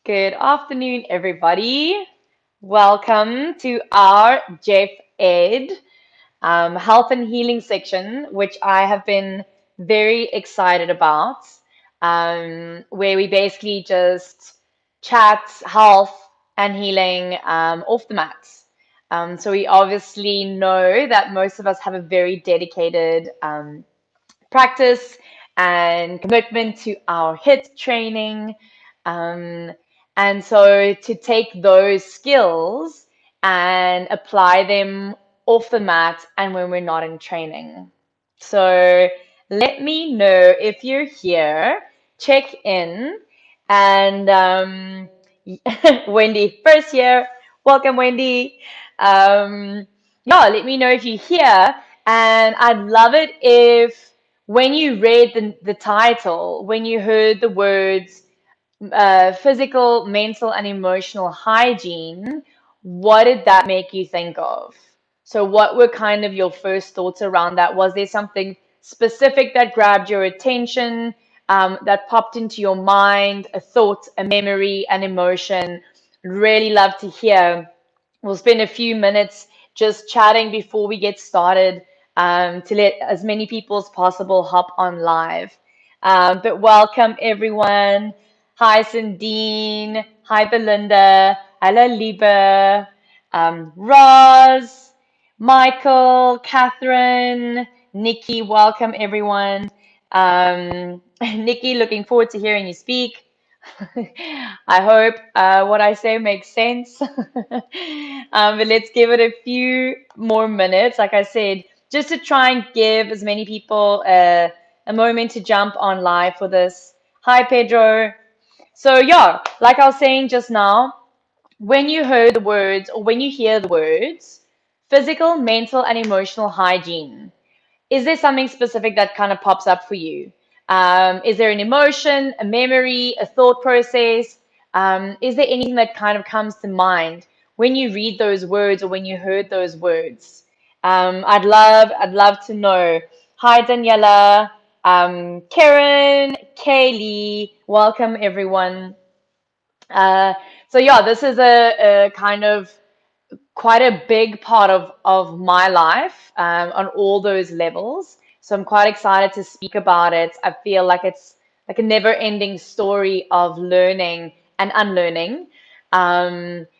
Good afternoon, everybody. Welcome to our Jeff Ed health and healing section, which I have been very excited about, where we basically just chat health and healing off the mat. So we obviously know that most of us have a very dedicated practice and commitment to our HIIT training. Um, and so to take those skills and apply them off the mat and when we're not in training. So let me know if you're here, check in. And Wendy, first here. Welcome, Wendy. Yeah, let me know if you're here. And I'd love it if when you read the title, when you heard the words physical, mental, and emotional hygiene, what did that make you think of? So, what were kind of your first thoughts around that? Was there something specific that grabbed your attention, that popped into your mind, a thought, a memory, an emotion? Really love to hear. We'll spend a few minutes just chatting before we get started, to let as many people as possible hop on live. But welcome, everyone. Hi, Sandine. Hi, Belinda. Hello, Liebe. Roz, Michael, Catherine, Nikki. Welcome, everyone. Nikki, looking forward to hearing you speak. I hope what I say makes sense. But let's give it a few more minutes. Like I said, just to try and give as many people a moment to jump on live for this. Hi, Pedro. So, yeah, like I was saying just now, when you heard the words or when you hear the words physical, mental, and emotional hygiene, is there something specific that kind of pops up for you? Is there an emotion, a memory, a thought process? Is there anything that kind of comes to mind when you read those words or when you heard those words? I'd love to know. Hi, Daniela, Karen, Kaylee, welcome everyone. Uh, so yeah, this is a kind of quite a big part of my life, on all those levels. So I'm quite excited to speak about it. I feel like it's like a never-ending story of learning and unlearning.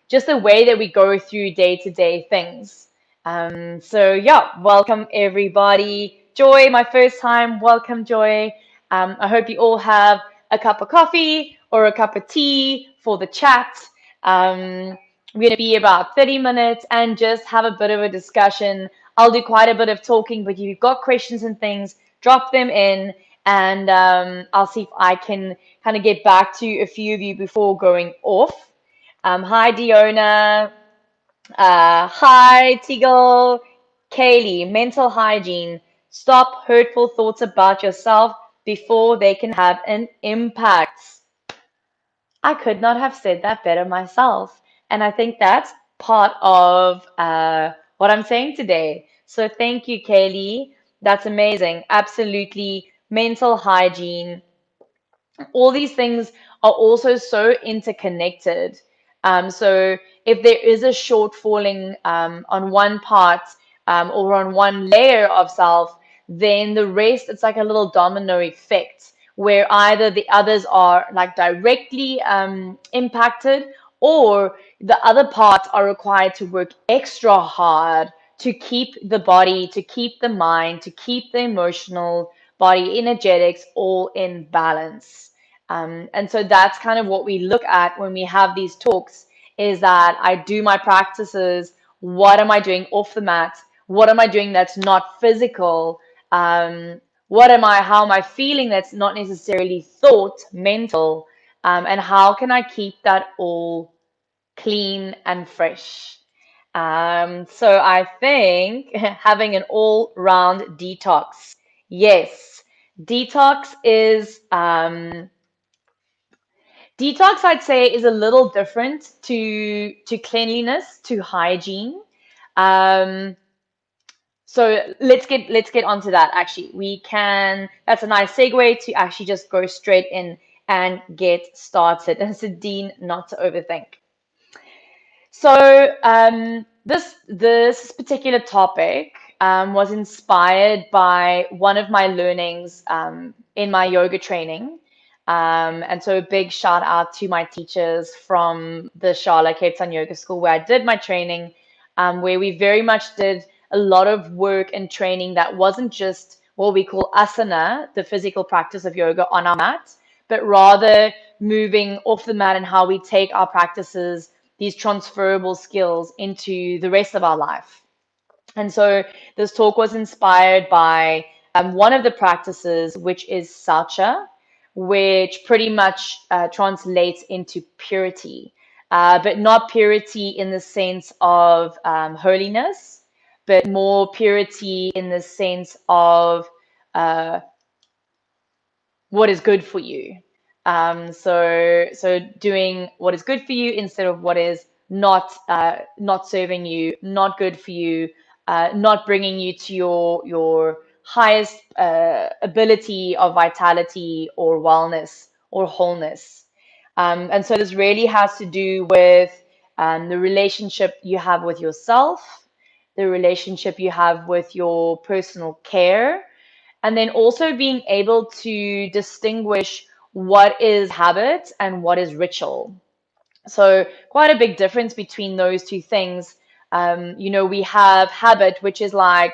Just the way that we go through day-to-day things. So yeah, welcome everybody. Joy, my first time. Welcome, Joy. I hope you all have a cup of coffee or a cup of tea for the chat. We're going to be about 30 minutes and just have a bit of a discussion. I'll do quite a bit of talking, but if you've got questions and things, drop them in, and I'll see if I can kind of get back to a few of you before going off. Hi, Diona. Hi, Teagle. Kaylee, mental hygiene. Stop hurtful thoughts about yourself before they can have an impact. I could not have said that better myself. And I think that's part of what I'm saying today. So thank you, Kaylee. That's amazing. Absolutely. Mental hygiene, all these things are also so interconnected. So if there is a shortfalling on one part, or on one layer of self, then the rest, it's like a little domino effect where either the others are like directly impacted, or the other parts are required to work extra hard to keep the body, to keep the mind, to keep the emotional body energetics all in balance. And so that's kind of what we look at when we have these talks, is that I do my practices. What am I doing off the mat? What am I doing that's not physical? How am I feeling that's not necessarily thought, mental? And how can I keep that all clean and fresh? So I think having an all-round detox. Yes, detox is detox, I'd say, is a little different to cleanliness, to hygiene. Um, so let's get onto that. Actually, we can. That's a nice segue to actually just go straight in and get started. And Dean, not to overthink. So this particular topic was inspired by one of my learnings in my yoga training. And so a big shout out to my teachers from the Charlotte Cape Town Yoga School where I did my training, where we very much did a lot of work and training that wasn't just what we call asana, the physical practice of yoga on our mat, but rather moving off the mat and how we take our practices, these transferable skills, into the rest of our life. And so this talk was inspired by one of the practices, which is Saucha, which pretty much translates into purity, but not purity in the sense of holiness, but more purity in the sense of uh, what is good for you. So doing what is good for you instead of what is not serving you, not good for you, not bringing you to your highest ability of vitality or wellness or wholeness. And so this really has to do with the relationship you have with yourself, the relationship you have with your personal care, and then also being able to distinguish what is habit and what is ritual. So quite a big difference between those two things. We have habit, which is like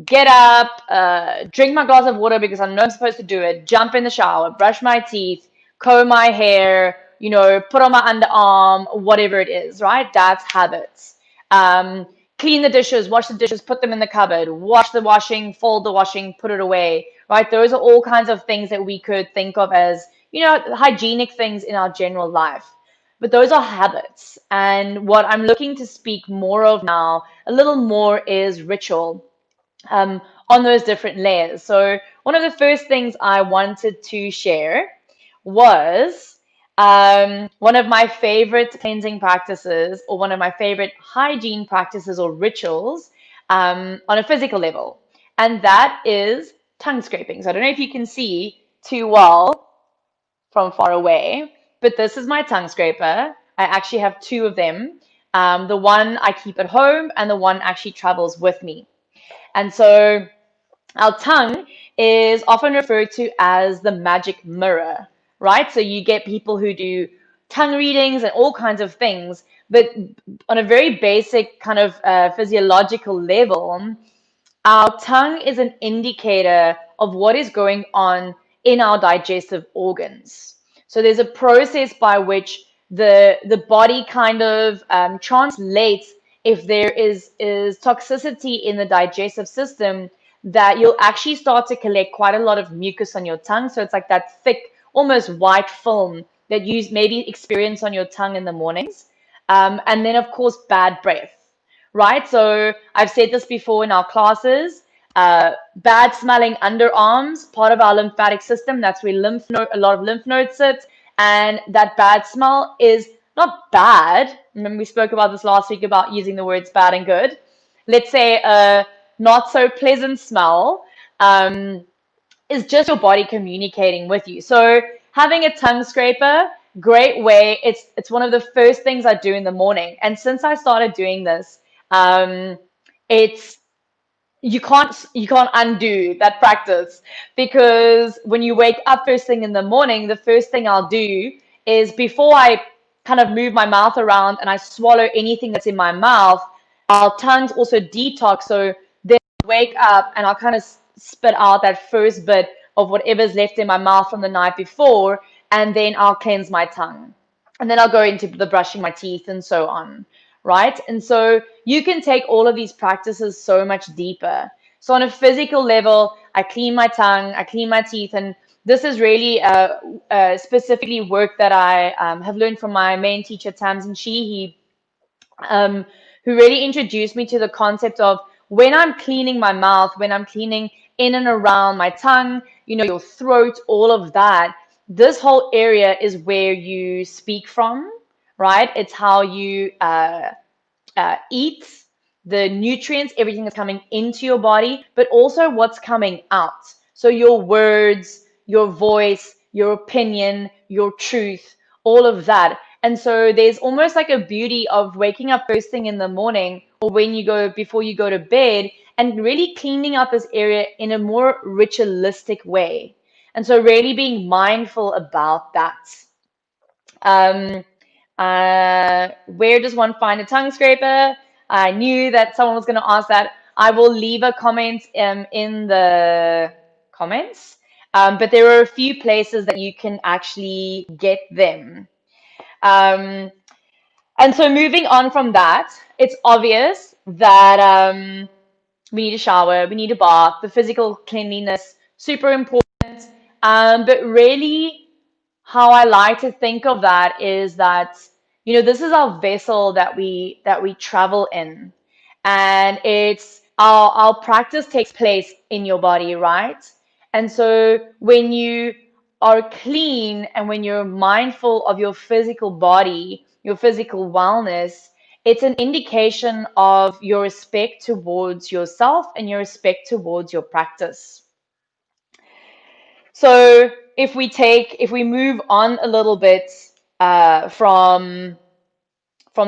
get up, drink my glass of water because I know I'm supposed to do it, jump in the shower, brush my teeth, comb my hair, put on my underarm, whatever it is, right? That's habits. Um, Clean the dishes, wash the dishes, put them in the cupboard, wash the washing, fold the washing, put it away, right? Those are all kinds of things that we could think of as, hygienic things in our general life. But those are habits. And what I'm looking to speak more of now, a little more, is ritual on those different layers. So one of the first things I wanted to share was one of my favorite cleansing practices, or one of my favorite hygiene practices or rituals on a physical level, and that is tongue scraping. So I don't know if you can see too well from far away, but this is my tongue scraper. I actually have two of them. The one I keep at home, and the one actually travels with me. And so our tongue is often referred to as the magic mirror, right? So you get people who do tongue readings and all kinds of things, but on a very basic kind of physiological level, our tongue is an indicator of what is going on in our digestive organs. So there's a process by which the body kind of translates if there is toxicity in the digestive system, that you'll actually start to collect quite a lot of mucus on your tongue. So it's like that thick, almost white film that you maybe experience on your tongue in the mornings. And then, of course, bad breath, right? So I've said this before in our classes. Bad smelling underarms, part of our lymphatic system. That's where a lot of lymph nodes sit, and that bad smell is not bad. Remember we spoke about this last week about using the words bad and good. Let's say a not so pleasant smell is just your body communicating with you. So having a tongue scraper, great way. It's one of the first things I do in the morning. And since I started doing this, it's you can't undo that practice, because when you wake up first thing in the morning, the first thing I'll do is, before I kind of move my mouth around and I swallow anything that's in my mouth, our tongues also detox. So then I wake up and I'll kind of spit out that first bit of whatever's left in my mouth from the night before, and then I'll cleanse my tongue. And then I'll go into the brushing my teeth and so on, right? And so you can take all of these practices so much deeper. So on a physical level, I clean my tongue, I clean my teeth, and this is really specifically work that I have learned from my main teacher, Tamsin Sheehy, who really introduced me to the concept of, when I'm cleaning my mouth, when I'm cleaning in and around my tongue, your throat, all of that, this whole area is where you speak from, right? It's how you eat, the nutrients, everything that's coming into your body, but also what's coming out. So your words, your voice, your opinion, your truth, all of that. And so there's almost like a beauty of waking up first thing in the morning or when you go before you go to bed and really cleaning up this area in a more ritualistic way. And so really being mindful about that. Um, where does one find a tongue scraper? I knew that someone was going to ask that. I will leave a comment in the comments, but there are a few places that you can actually get them. Um, and so moving on from that, it's obvious that we need a shower, we need a bath, the physical cleanliness, super important. But really, how I like to think of that is that, this is our vessel that we travel in, and it's our practice takes place in your body, right? And so when you are clean and when you're mindful of your physical body, your physical wellness, it's an indication of your respect towards yourself and your respect towards your practice. So if we move on a little bit from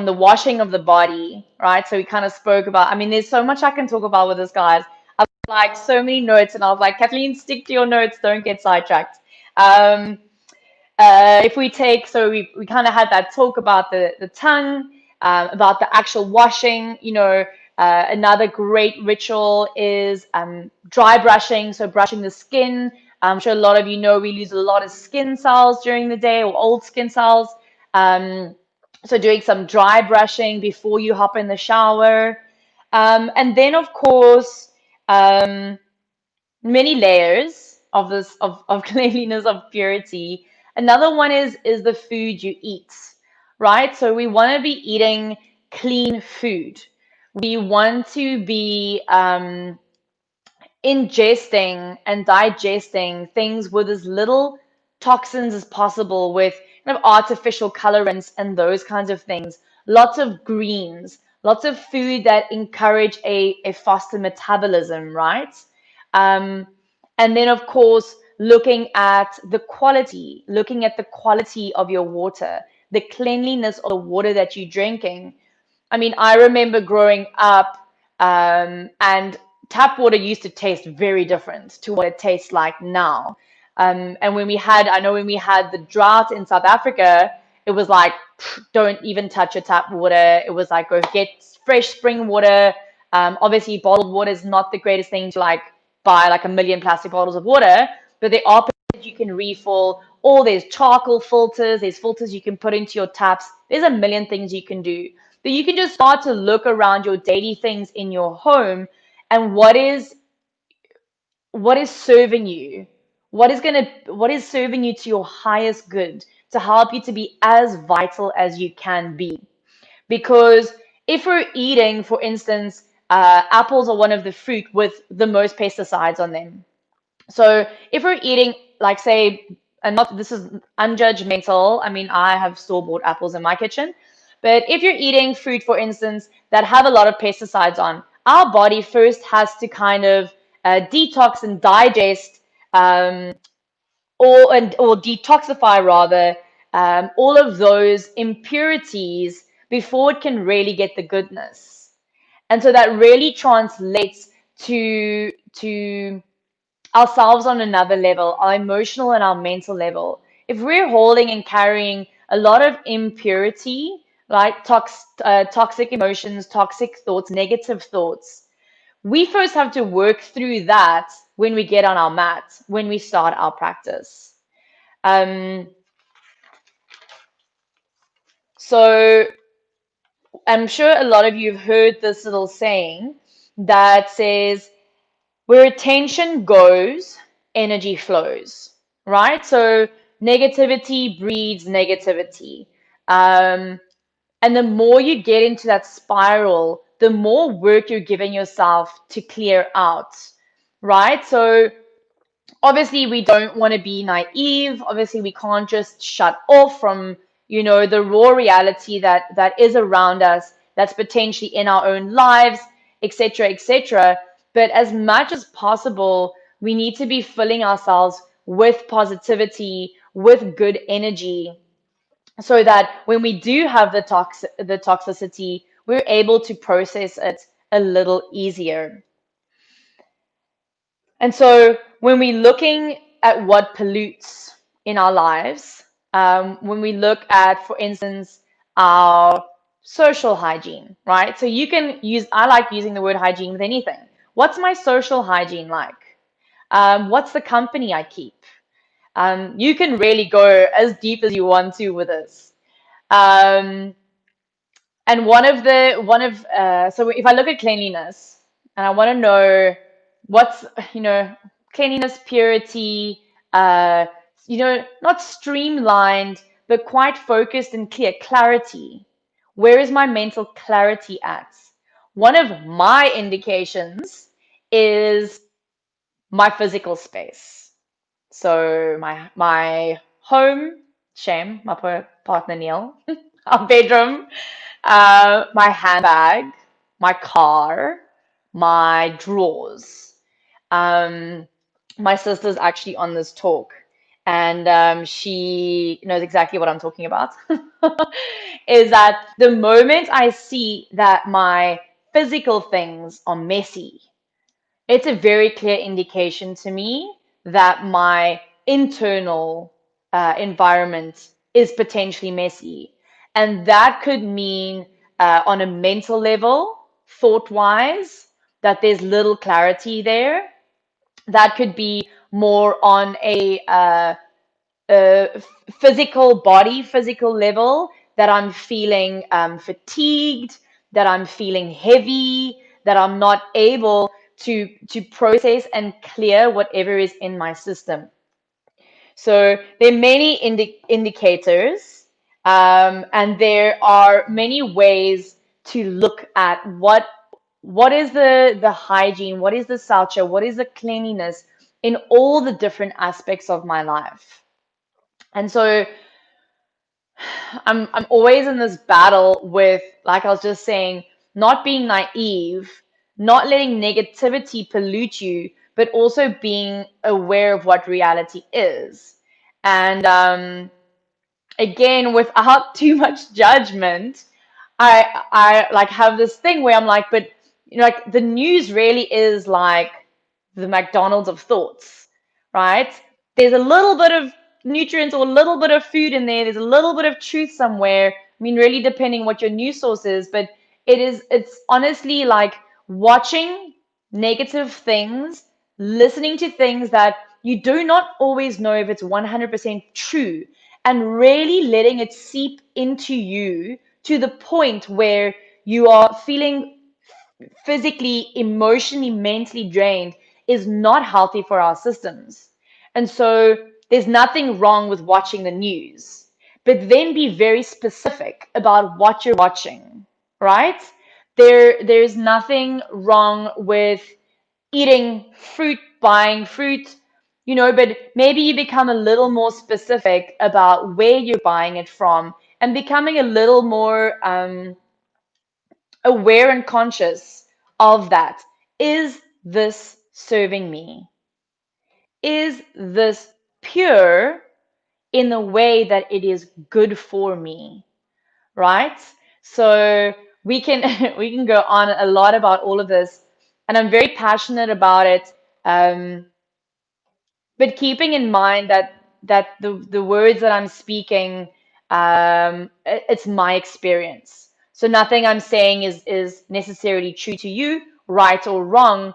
the washing of the body, right? So we kind of spoke about. I mean, there's so much I can talk about with this, guys. I've like so many notes, and I was like, Kathleen, stick to your notes, don't get sidetracked. Um, if we take, so we kind of had that talk about the tongue, about the actual washing. Another great ritual is dry brushing, so brushing the skin. I'm sure a lot of you know we lose a lot of skin cells during the day, or old skin cells. So doing some dry brushing before you hop in the shower. And then, of course, um, many layers of this of cleanliness, of purity. Another one is the food you eat, right? So we want to be eating clean food. We want to be ingesting and digesting things with as little toxins as possible, with kind of artificial colorants and those kinds of things. Lots of greens, lots of food that encourage a faster metabolism, right? Um, and then, of course, looking at the quality of your water, the cleanliness of the water that you're drinking. I mean, I remember growing up, and tap water used to taste very different to what it tastes like now. And I know when we had the drought in South Africa, it was like, don't even touch your tap water. It was like, go get fresh spring water. Obviously, bottled water is not the greatest thing to like buy like a million plastic bottles of water, but there are places you can refill. Or there's charcoal filters, there's filters you can put into your taps. There's a million things you can do. But you can just start to look around your daily things in your home and what is serving you, what is serving you to your highest good, to help you to be as vital as you can be. Because if we're eating, for instance, apples are one of the fruit with the most pesticides on them. So if we're eating, like, say, and not, this is unjudgmental. I mean, I have store-bought apples in my kitchen. But if you're eating fruit, for instance, that have a lot of pesticides on, our body first has to kind of detox and digest, or detoxify rather, all of those impurities before it can really get the goodness. And so that really translates to ourselves on another level, our emotional and our mental level. If we're holding and carrying a lot of impurity, like toxic emotions, toxic thoughts, negative thoughts, we first have to work through that when we get on our mat, when we start our practice. Um, so I'm sure a lot of you have heard this little saying that says, where attention goes, energy flows, right? So negativity breeds negativity. And the more you get into that spiral, the more work you're giving yourself to clear out, right? So obviously we don't want to be naive. Obviously we can't just shut off from, the raw reality that is around us, that's potentially in our own lives, etc., etc. But as much as possible, we need to be filling ourselves with positivity, with good energy, so that when we do have the toxicity, we're able to process it a little easier. And so when we're looking at what pollutes in our lives, when we look at, for instance, our social hygiene, right? So you can use, I like using the word hygiene with anything. What's my social hygiene like? What's the company I keep? You can really go as deep as you want to with this. Um, and so if I look at cleanliness and I want to know what's, you know, cleanliness, purity, uh, not streamlined, but quite focused and clear, clarity. Where is my mental clarity at? One of my indications is my physical space. So my home, shame, my partner Neil, our bedroom, my handbag, my car, my drawers. Um, my sister's actually on this talk, and she knows exactly what I'm talking about. Is that the moment I see that my physical things are messy, it's a very clear indication to me that my internal environment is potentially messy. And that could mean on a mental level, thought wise, that there's little clarity there. That could be more on a physical level, that I'm feeling fatigued, that I'm feeling heavy, that I'm not able to process and clear whatever is in my system. So there are many indicators, and there are many ways to look at what is the hygiene, what is the culture, what is the cleanliness in all the different aspects of my life. And so I'm always in this battle with, like I was just saying, not being naive, not letting negativity pollute you, but also being aware of what reality is. And again, without too much judgment, I like have this thing where I'm like, but like the news really is like the McDonald's of thoughts, right? There's a little bit of nutrients or a little bit of food in there. There's a little bit of truth somewhere. I mean, really depending what your news source is, but it's honestly like watching negative things, listening to things that you do not always know if it's 100% true, and really letting it seep into you to the point where you are feeling physically, emotionally, mentally drained is not healthy for our systems. And so there's nothing wrong with watching the news, but then be very specific about what you're watching, right? There's nothing wrong with eating fruit, buying fruit, but maybe you become a little more specific about where you're buying it from and becoming a little more aware and conscious of that. Is this serving me? Is this pure in the way that it is good for me? Right? So we can we can go on a lot about all of this, and I'm very passionate about it. But keeping in mind that the words that I'm speaking, it's my experience. So nothing I'm saying is necessarily true to you, right or wrong.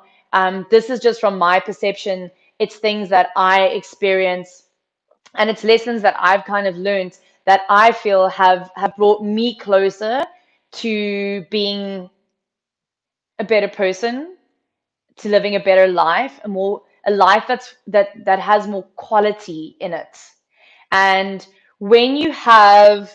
This is just from my perception. It's things that I experience, and it's lessons that I've kind of learned that I feel have brought me closer to being a better person, to living a better life, a life that has more quality in it. And when you have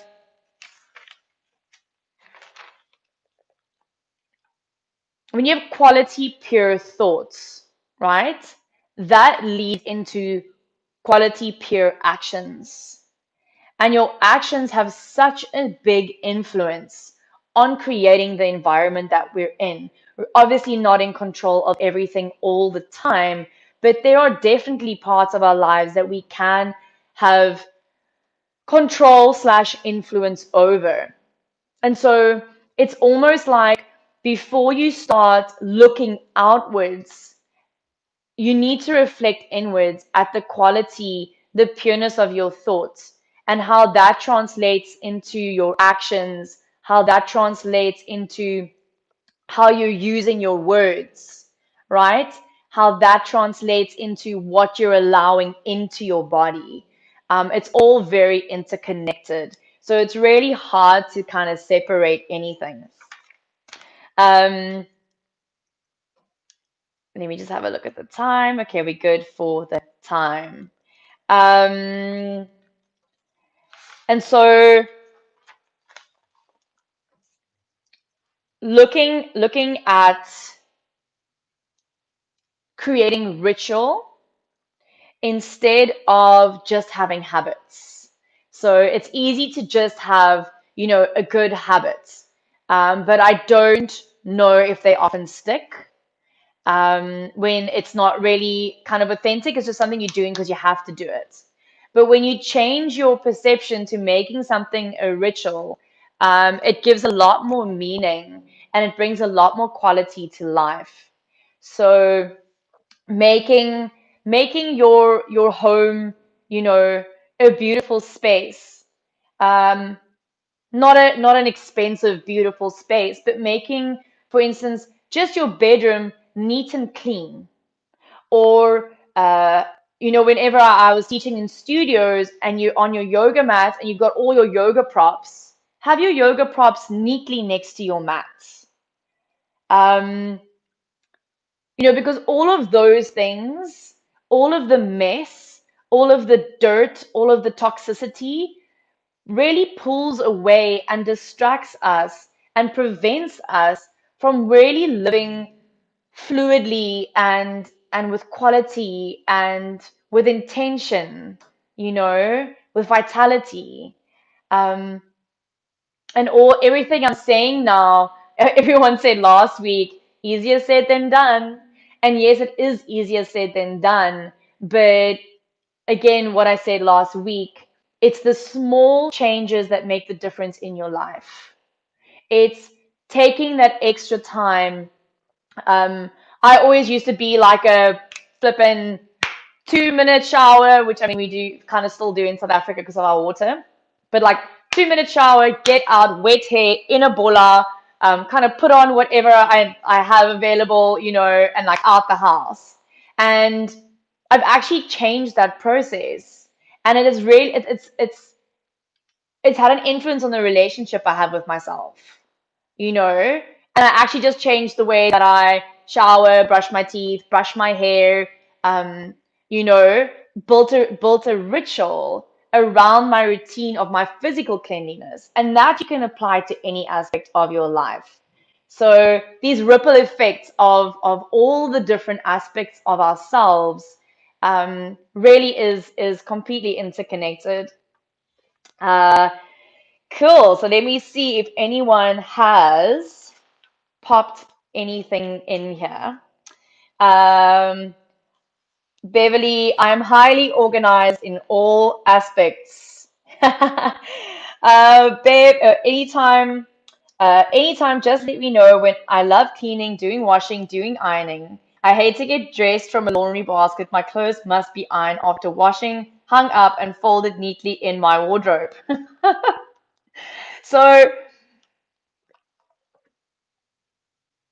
quality pure thoughts, right? That leads into quality pure actions. And your actions have such a big influence on creating the environment that we're in. We're obviously not in control of everything all the time, but there are definitely parts of our lives that we can have control slash influence over. And so it's almost like before you start looking outwards, you need to reflect inwards at the quality, the pureness of your thoughts, and how that translates into your actions, how that translates into how you're using your words, right? How that translates into what you're allowing into your body. It's all very interconnected. So it's really hard to kind of separate anything. Um, Let me just have a look at the time. Okay, we're good for the time. Um, and so looking at creating ritual instead of just having habits. So it's easy to just have, a good habit. But I don't know if they often stick. When it's not really kind of authentic, it's just something you're doing because you have to do it. But when you change your perception to making something a ritual, it gives a lot more meaning and it brings a lot more quality to life. So making making your home, a beautiful space. Um, not an expensive, beautiful space, but making, for instance, just your bedroom neat and clean. Or, whenever I was teaching in studios and you're on your yoga mat and you've got all your yoga props, have your yoga props neatly next to your mats. Um, because all of those things, all of the mess, all of the dirt, all of the toxicity really pulls away and distracts us and prevents us from really living fluidly and with quality and with intention, with vitality. Um, and all everything I'm saying now, everyone said last week, easier said than done. And yes, it is easier said than done. But again, what I said last week, it's the small changes that make the difference in your life. It's taking that extra time. I always used to be like a flippin' 2 minute shower, which I mean we do kind of still do in South Africa because of our water. But like 2 minute shower, get out, wet hair, in a bola, kind of put on whatever I have available, and like out the house. And I've actually changed that process. And it is really it's had an influence on the relationship I have with myself, and I actually just changed the way that I shower, brush my teeth, brush my hair, um, you know, built a ritual around my routine of my physical cleanliness, and that you can apply to any aspect of your life. So these ripple effects of all the different aspects of ourselves really is completely interconnected. Uh, cool. So let me see if anyone has popped anything in here. Um, Beverly, I'm highly organized in all aspects. Babe, anytime, just let me know when I love cleaning, doing washing, doing ironing. I hate to get dressed from a laundry basket. My clothes must be ironed after washing, hung up, and folded neatly in my wardrobe. So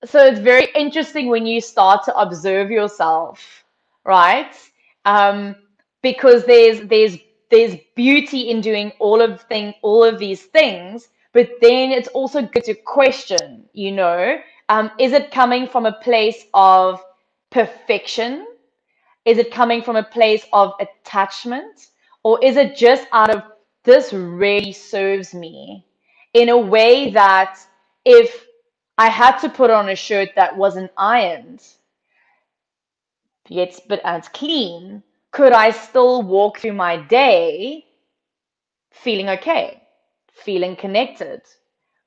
So it's very interesting when you start to observe yourself, right? Um, because there's beauty in doing all of these things, but then it's also good to question, is it coming from a place of perfection? Is it coming from a place of attachment? Or is it just out of this really serves me in a way that if I had to put on a shirt that wasn't ironed, yet but as clean, could I still walk through my day feeling okay, feeling connected?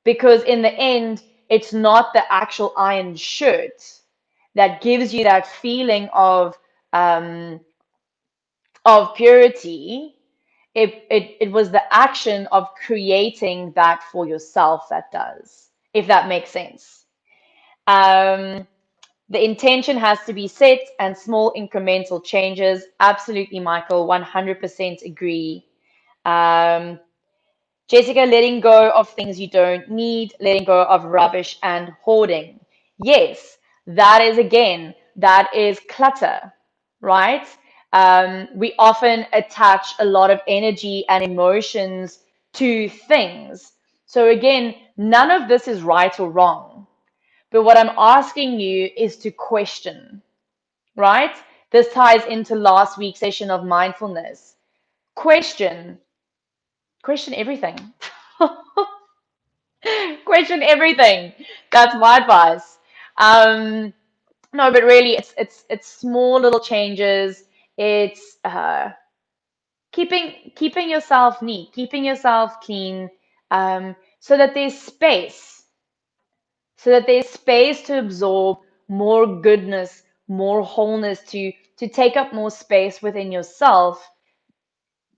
Because in the end, it's not the actual ironed shirt that gives you that feeling of um, of purity, it was the action of creating that for yourself that does, if that makes sense. Um, the intention has to be set and small incremental changes. Absolutely, Michael, 100% agree. Um, Jessica, letting go of things you don't need, letting go of rubbish and hoarding. Yes, that is again, that is clutter, right? We often attach a lot of energy and emotions to things. So again, none of this is right or wrong. But what I'm asking you is to question, right? This ties into last week's session of mindfulness. Question, question everything. Question everything. That's my advice. Um, no, but really, it's small little changes. It's keeping yourself neat, keeping yourself clean, so that there's space, so that there's space to absorb more goodness, more wholeness, to take up more space within yourself,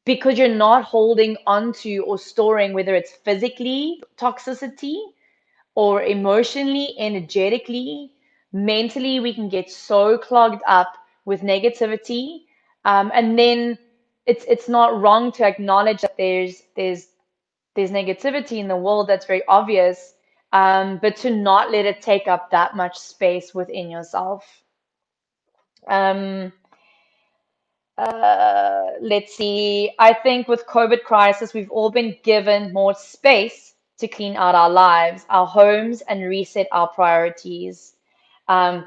because you're not holding onto or storing, whether it's physically toxicity or emotionally, energetically, mentally. We can get so clogged up with negativity, and then it's not wrong to acknowledge that there's negativity in the world that's very obvious, but to not let it take up that much space within yourself. Um, let's see. I think with COVID crisis, we've all been given more space to clean out our lives, our homes, and reset our priorities.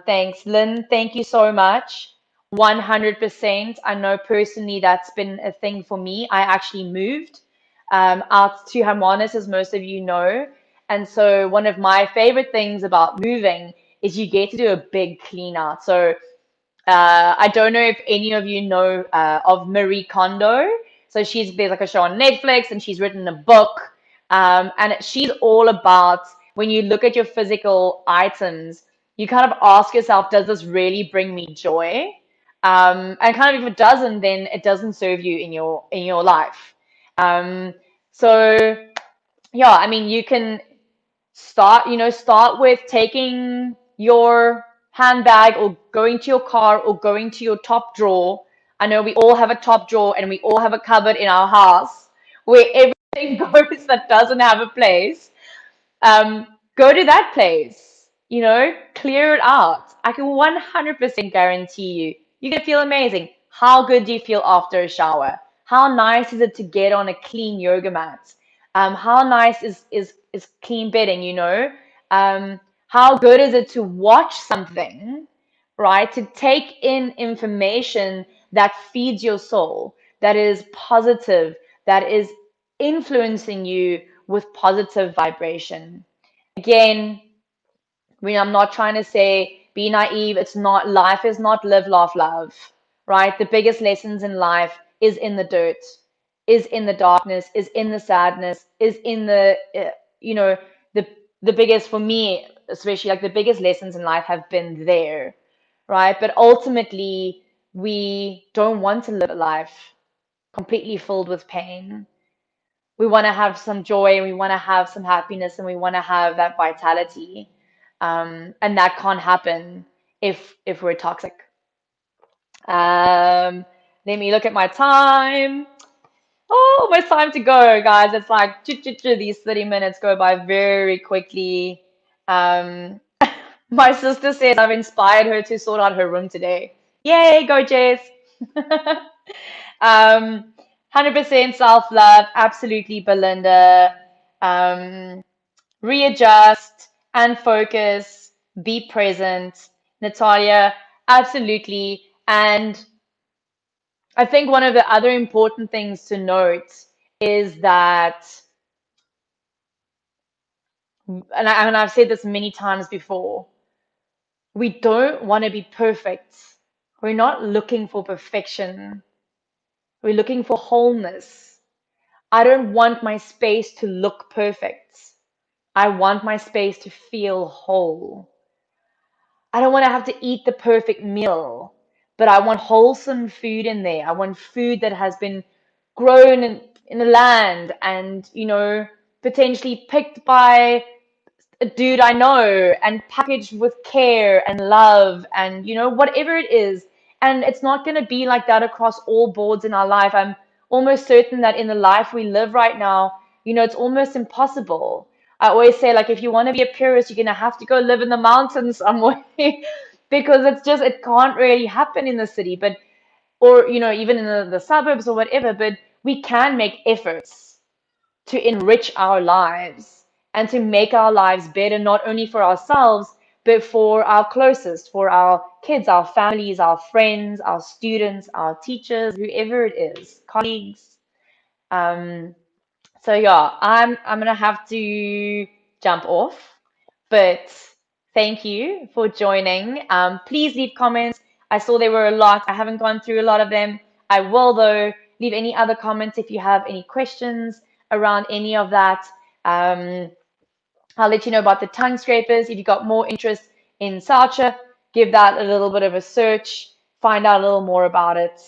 Thanks, Lynn. Thank you so much. 100%. I know personally that's been a thing for me. I actually moved out to Hermanus, as most of you know. And so one of my favorite things about moving is you get to do a big clean out. So I don't know if any of you know of Marie Kondo. So there's like a show on Netflix, and she's written a book. And she's all about, when you look at your physical items, you kind of ask yourself, does this really bring me joy? And kind of, if it doesn't, then it doesn't serve you in your life. Um, so yeah, I mean, you can start with taking your handbag or going to your car or going to your top drawer. I know we all have a top drawer and we all have a cupboard in our house where everything goes that doesn't have a place. Go to that place, clear it out. I can 100% guarantee you're going to feel amazing. How good do you feel after a shower? How nice is it to get on a clean yoga mat? How nice is clean bedding? How good is it to watch something, right? To take in information that feeds your soul, that is positive, that is influencing you with positive vibration. Again, I'm not trying to say be naive. It's not, life is not live, laugh, love, right? The biggest lessons in life is in the dirt, is in the darkness, is in the sadness, is in you know, the the biggest, for me, especially, like, the biggest lessons in life have been there, right? But ultimately, we don't want to live a life completely filled with pain. We want to have some joy, we want to have some happiness, and we want to have that vitality. And that can't happen if we're toxic. um, Let me look at my time. Oh, almost time to go, guys. It's like these 30 minutes go by very quickly. um, my sister says I've inspired her to sort out her room today. Yay, go Jess. 100% self-love, absolutely, Belinda. Readjust and focus, be present, Natalia, absolutely. And I think one of the other important things to note is that, and I've said this many times before, we don't want to be perfect. We're not looking for perfection. We're looking for wholeness. I don't want my space to look perfect. I want my space to feel whole. I don't want to have to eat the perfect meal. but I want wholesome food in there. I want food that has been grown in the land and, potentially picked by a dude I know and packaged with care and love and, whatever it is. And it's not going to be like that across all boards in our life. I'm almost certain that in the life we live right now, it's almost impossible. I always say, like, if you want to be a purist, you're going to have to go live in the mountains somewhere because it can't really happen in the city, or, even in the suburbs or whatever, but we can make efforts to enrich our lives and to make our lives better, not only for ourselves, but for our closest, for our kids, our families, our friends, our students, our teachers, whoever it is, colleagues. Um, so yeah, I'm gonna have to jump off, but thank you for joining. Please leave comments. I saw there were a lot. I haven't gone through a lot of them. I will though leave any other comments if you have any questions around any of that. Um, I'll let you know about the tongue scrapers. If you got more interest in Sacha, give that a little bit of a search, find out a little more about it.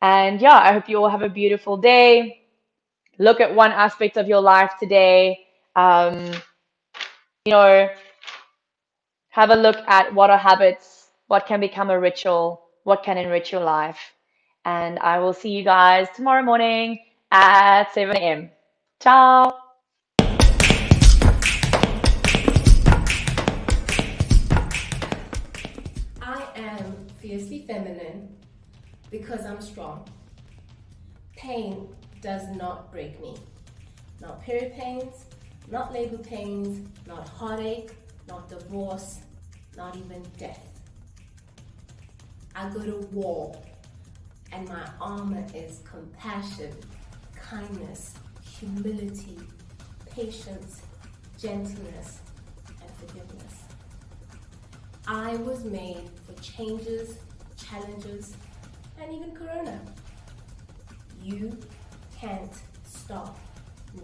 And yeah, I hope you all have a beautiful day. Look at one aspect of your life today. Um, you know, have a look at what are habits, what can become a ritual, what can enrich your life. And I will see you guys tomorrow morning at 7 a.m. Ciao. I am fiercely feminine because I'm strong. Pain does not break me. Not period pains, not labor pains, not heartache, not divorce, not even death. I go to war, and my armor is compassion, kindness, humility, patience, gentleness, and forgiveness. I was made for changes, challenges, and even corona. You can't stop me.